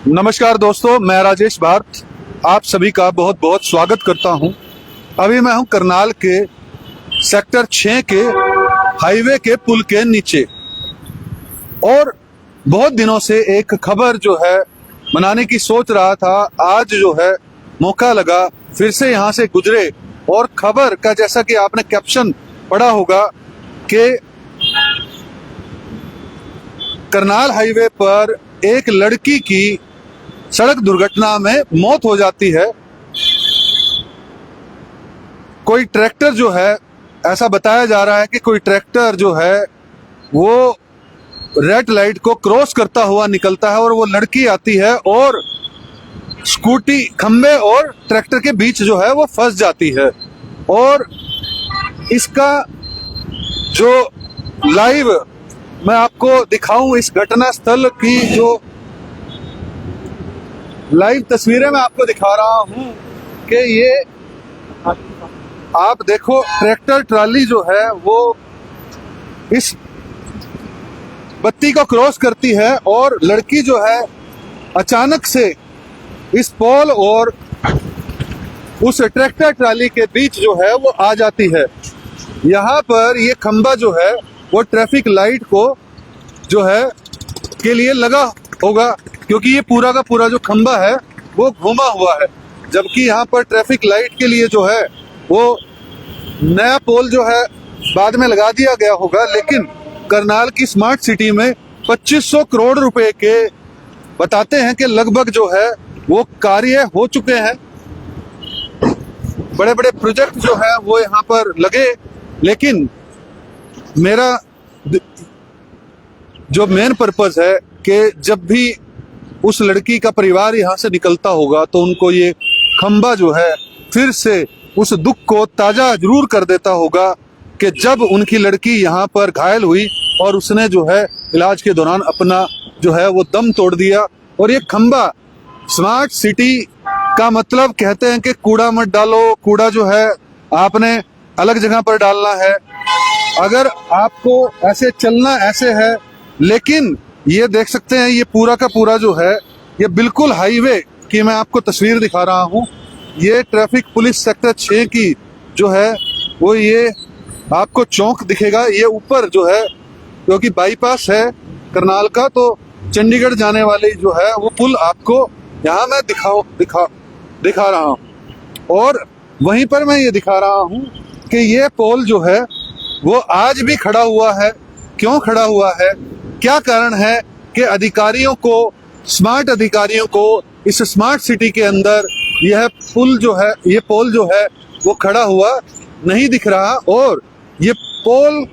नमस्कार दोस्तों, मैं राजेश भारत आप सभी का बहुत बहुत स्वागत करता हूं। अभी मैं हूं करनाल के सेक्टर 6 के हाईवे के पुल के नीचे और बहुत दिनों से एक खबर जो है मनाने की सोच रहा था। आज जो है मौका लगा, फिर से यहां से गुजरे और खबर का जैसा कि आपने कैप्शन पढ़ा होगा कि करनाल हाईवे पर एक लड़की की सड़क दुर्घटना में मौत हो जाती है। कोई ट्रैक्टर जो है, ऐसा बताया जा रहा है कि कोई ट्रैक्टर जो है वो रेड लाइट को क्रॉस करता हुआ निकलता है और वो लड़की आती है और स्कूटी खंबे और ट्रैक्टर के बीच जो है वो फंस जाती है। और इसका जो लाइव मैं आपको दिखाऊं, इस घटना स्थल की जो लाइव तस्वीरें मैं आपको दिखा रहा हूं कि ये आप देखो, ट्रैक्टर ट्राली जो है वो इस बत्ती को क्रॉस करती है और लड़की जो है अचानक से इस पोल और उस ट्रैक्टर ट्राली के बीच जो है वो आ जाती है। यहाँ पर ये खंबा जो है वो ट्रैफिक लाइट को जो है के लिए लगा होगा, क्योंकि ये पूरा का पूरा जो खंबा है वो घुमा हुआ है, जबकि यहाँ पर ट्रैफिक लाइट के लिए जो है वो नया पोल जो है बाद में लगा दिया गया होगा। लेकिन करनाल की स्मार्ट सिटी में 2500 करोड़ रुपए के बताते हैं कि लगभग जो है वो कार्य हो चुके हैं। बड़े बड़े प्रोजेक्ट जो है वो यहाँ पर लगे, लेकिन मेरा जो मेन पर्पस है कि जब भी उस लड़की का परिवार यहाँ से निकलता होगा तो उनको ये खंबा जो है फिर से उस दुख को ताजा जरूर कर देता होगा कि जब उनकी लड़की यहाँ पर घायल हुई और उसने जो है इलाज के दौरान अपना जो है वो दम तोड़ दिया। और ये खंबा स्मार्ट सिटी का मतलब कहते हैं कि कूड़ा मत डालो, कूड़ा जो है आपने अलग जगह पर डालना है। अगर आपको ऐसे चलना ऐसे है, लेकिन ये देख सकते हैं ये पूरा का पूरा जो है ये बिल्कुल हाईवे की मैं आपको तस्वीर दिखा रहा हूँ। ये ट्रैफिक पुलिस सेक्टर 6 की जो है वो ये आपको चौक दिखेगा। ये ऊपर जो है क्योंकि बाईपास है करनाल का, तो चंडीगढ़ जाने वाली जो है वो पुल आपको यहाँ मैं दिखा रहा हूँ। और वहीं पर मैं ये दिखा रहा हूँ कि ये पोल जो है वो आज भी खड़ा हुआ है। क्यों खड़ा हुआ है, क्या कारण है कि अधिकारियों को, स्मार्ट अधिकारियों को इस स्मार्ट सिटी के अंदर यह पुल जो है, ये पोल जो है वो खड़ा हुआ नहीं दिख रहा। और ये पोल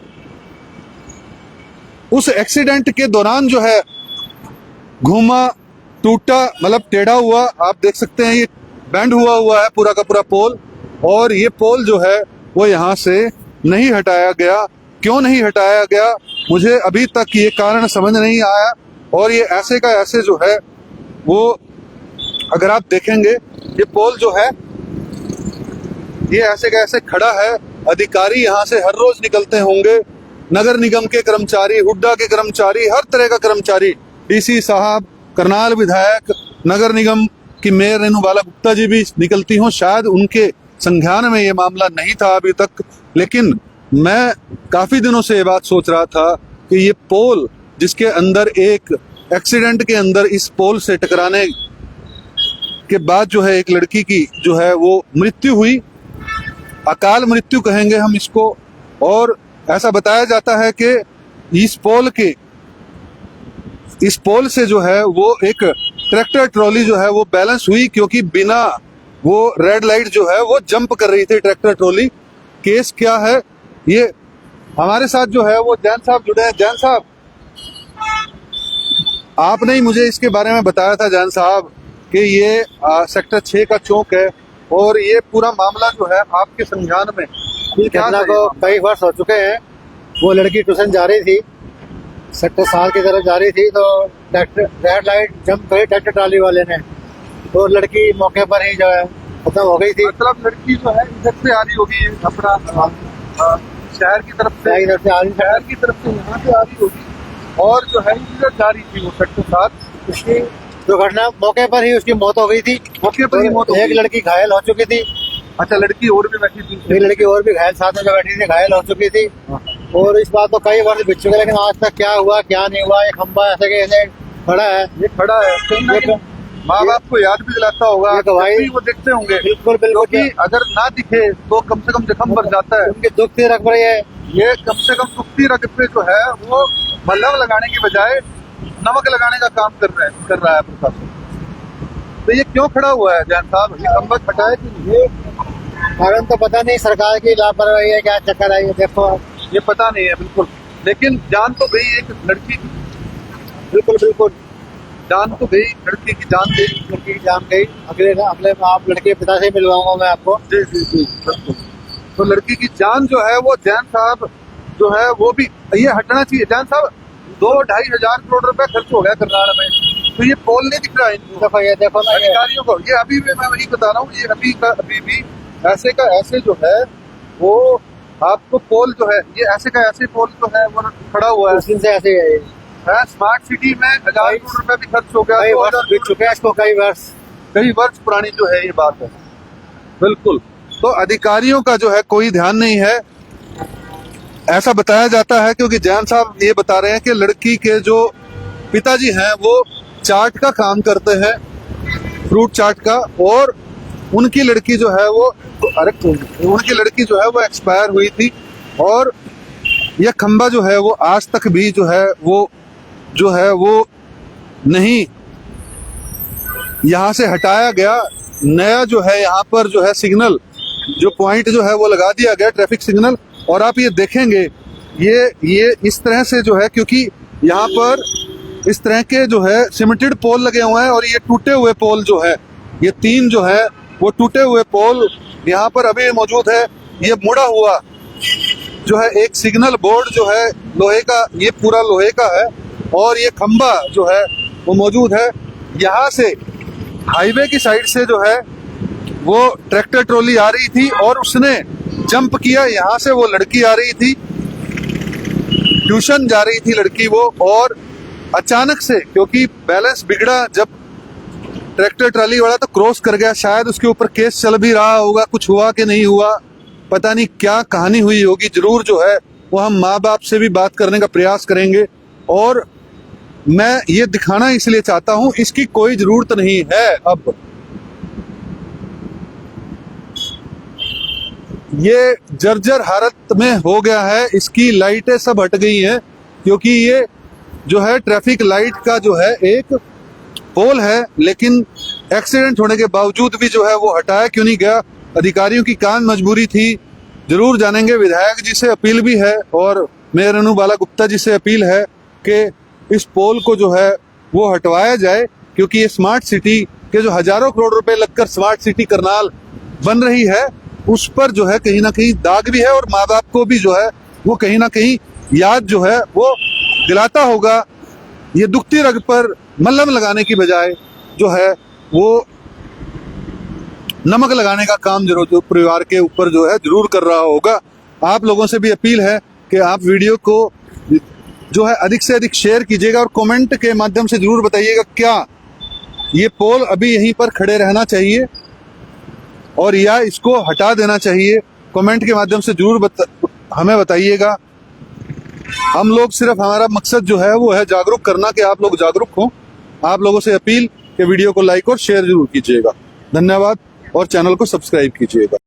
उस एक्सीडेंट के दौरान जो है घूमा, टूटा, मतलब टेढ़ा हुआ। आप देख सकते हैं ये बैंड हुआ है पूरा का पूरा पोल। और ये पोल जो है वो यहाँ से नहीं हटाया गया। क्यों नहीं हटाया गया, मुझे अभी तक ये कारण समझ नहीं आया। और ये ऐसे का ऐसे जो है वो अगर आप देखेंगे ये पोल जो है ये ऐसे का ऐसे खड़ा है। अधिकारी यहाँ से हर रोज निकलते होंगे, नगर निगम के कर्मचारी, हुड्डा के कर्मचारी, हर तरह का कर्मचारी, डीसी साहब, करनाल विधायक, नगर निगम की मेयर रेणु बाला गुप्ता जी भी निकलती हों। शायद उनके संज्ञान में ये मामला नहीं था अभी तक, लेकिन मैं काफी दिनों से ये बात सोच रहा था कि ये पोल जिसके अंदर एक एक्सीडेंट के अंदर इस पोल से टकराने के बाद जो है एक लड़की की जो है वो मृत्यु हुई, अकाल मृत्यु कहेंगे हम इसको। और ऐसा बताया जाता है कि इस पोल से जो है वो एक ट्रैक्टर ट्रॉली जो है वो बैलेंस हुई, क्योंकि बिना वो रेड लाइट जो है वो जंप कर रही थी ट्रैक्टर ट्रॉली। केस क्या है, ये हमारे साथ जो है वो जैन साहब जुड़े हैं। जैन साहब, आपने ही मुझे इसके बारे में बताया था जैन साहब कि ये सेक्टर 6 का चौक है और ये पूरा मामला जो है आपके संज्ञान में घटना को कई वर्ष हो चुके हैं। वो लड़की ट्यूशन जा रही थी, सेक्टर 7 की तरफ जा रही थी, तो रेड लाइट जंप करी ट्रैक्टर ट्राली वाले ने, तो लड़की मौके पर ही जो है खत्म हो गई थी। मतलब लड़की जो है इधर से आ रही होगी अपना शहर की तरफ से, शहर की तरफ से यहाँ से आ रही होगी और जो है इधर जा रही थी वो सेक्टर 7। उसकी दुर्घटना मौके पर ही उसकी मौत हो गई थी। मौके पर ही मौत हो एक गई। लड़की घायल हो चुकी थी। अच्छा, लड़की और भी बैठी थी? एक लड़की और भी घायल साथ में जो बैठी थी घायल हो चुकी थी। और इस बात को कई वर्ष बीत चुके, लेकिन आज तक क्या हुआ क्या नहीं हुआ, ये खंबा ऐसे के ऐसे खड़ा है। ये खड़ा है, कहीं ना कहीं माँ बाप को याद भी दिलाता होगा, ये गवाही- जब भी वो देखते होंगे। बिल्कुल बिल्कुल। क्योंकि अगर ना दिखे तो कम से कम जख्म भर जाता है। उनकी दुख थी रख पड़ी है। ये कम से कम दुखती रग पे जो है वो मलहम लगाने की बजाय नमक लगाने का काम कर रहा है प्रशासन। तो ये क्यों खड़ा हुआ है जैन साहब? ये खंबा खड़ा है कि नहीं? ये कारण तो पता नहीं, सरकार की लापरवाही है, क्या चक्कर है ये देखो आप। ये पता नहीं है बिल्कुल, लेकिन जान तो गई एक लड़की की। बिल्कुल बिल्कुल जान तो गई, लड़की की जान गई। लड़की की जान गई। अगले आप लड़के के पिता से मिलवाऊंगा मैं आपको। जी जी जी बिल्कुल। तो लड़की की जान जो है वो जैन साहब जो है वो भी ये हटना चाहिए। जैन साहब 2-2.5 हजार करोड़ रुपए खर्च हो गया करनाल में, तो ये पोल नहीं दिख रहा है इनको। देखो ये देखो ना, ये अधिकारियों को ये अभी भी मैं वही बता रहा हूँ, ये अभी का अभी भी ऐसे का ऐसे जो है वो आपको पोल जो है ये ऐसे का ऐसे पोल जो है वो खड़ा हुआ है। उस दिन से ऐसे ही है ये। स्मार्ट सिटी में 1000 करोड़ रुपए भी खर्च हो गया। कई वर्ष बीत चुके हैं इसको, कई वर्ष पुरानी जो है ये बात है। बिल्कुल। तो अधिकारियों का जो है कोई ध्यान नहीं है, ऐसा बताया जाता है। क्योंकि जैन साहब ये बता रहे हैं कि लड़की के जो पिताजी हैं वो चाट का काम करते हैं, फ्रूट चाट का, और उनकी लड़की जो है वो उनकी लड़की जो है वो एक्सपायर हुई थी। और यह खंबा जो है वो आज तक भी जो है वो नहीं यहाँ से हटाया गया। नया जो है यहाँ पर जो है सिग्नल जो पॉइंट जो है वो लगा दिया गया, ट्रैफिक सिग्नल। और आप ये देखेंगे ये इस तरह से जो है, क्योंकि यहाँ पर इस तरह के जो है सीमेंटेड पोल लगे हुए हैं, और ये टूटे हुए पोल जो है, ये 3 जो है वो टूटे हुए पोल यहाँ पर अभी मौजूद है। ये मुड़ा हुआ जो है एक सिग्नल बोर्ड जो है लोहे का, ये पूरा लोहे का है, और ये खंबा जो है वो मौजूद है। यहाँ से हाईवे की साइड से जो है वो ट्रैक्टर ट्रॉली आ रही थी और उसने जंप किया। यहाँ से वो लड़की आ रही थी, ट्यूशन जा रही थी लड़की वो, और अचानक से क्योंकि बैलेंस बिगड़ा जब ट्रैक्टर ट्रॉली वाला तो क्रॉस कर गया। शायद उसके ऊपर केस चल भी रहा होगा, कुछ हुआ कि नहीं हुआ पता नहीं, क्या कहानी हुई होगी। जरूर जो है वो हम माँ बाप से भी बात करने का प्रयास करेंगे। और मैं ये दिखाना इसलिए चाहता हूं, इसकी कोई जरूरत नहीं है। अब ये जर्जर हालत में हो गया है, इसकी लाइटें सब हट गई हैं, क्योंकि ये जो है ट्रैफिक लाइट का जो है एक पोल है, लेकिन एक्सीडेंट होने के बावजूद भी जो है वो हटाया क्यों नहीं गया। अधिकारियों की कान मजबूरी थी। जरूर जानेंगे, विधायक जी से अपील भी है और मेयर अनु बाला गुप्ता जी से अपील है कि इस पोल को जो है वो हटवाया जाए, क्योंकि ये स्मार्ट सिटी के जो हजारों करोड़ रुपए लगकर स्मार्ट सिटी करनाल बन रही है उस पर जो है कहीं ना कहीं दाग भी है, और माँ बाप को भी जो है वो कहीं ना कहीं याद जो है वो दिलाता होगा। ये दुखती रग पर मलहम लगाने की बजाय जो है वो नमक लगाने का काम जरूर परिवार के ऊपर जो है जरूर कर रहा होगा। आप लोगों से भी अपील है कि आप वीडियो को जो है अधिक से अधिक शेयर कीजिएगा और कमेंट के माध्यम से जरूर बताइएगा क्या ये पोल अभी यहीं पर खड़े रहना चाहिए और या इसको हटा देना चाहिए। कमेंट के माध्यम से जरूर हमें बताइएगा। हम लोग सिर्फ, हमारा मकसद जो है वो है जागरूक करना, कि आप लोग जागरूक हों। आप लोगों से अपील कि वीडियो को लाइक और शेयर जरूर कीजिएगा। धन्यवाद, और चैनल को सब्सक्राइब कीजिएगा।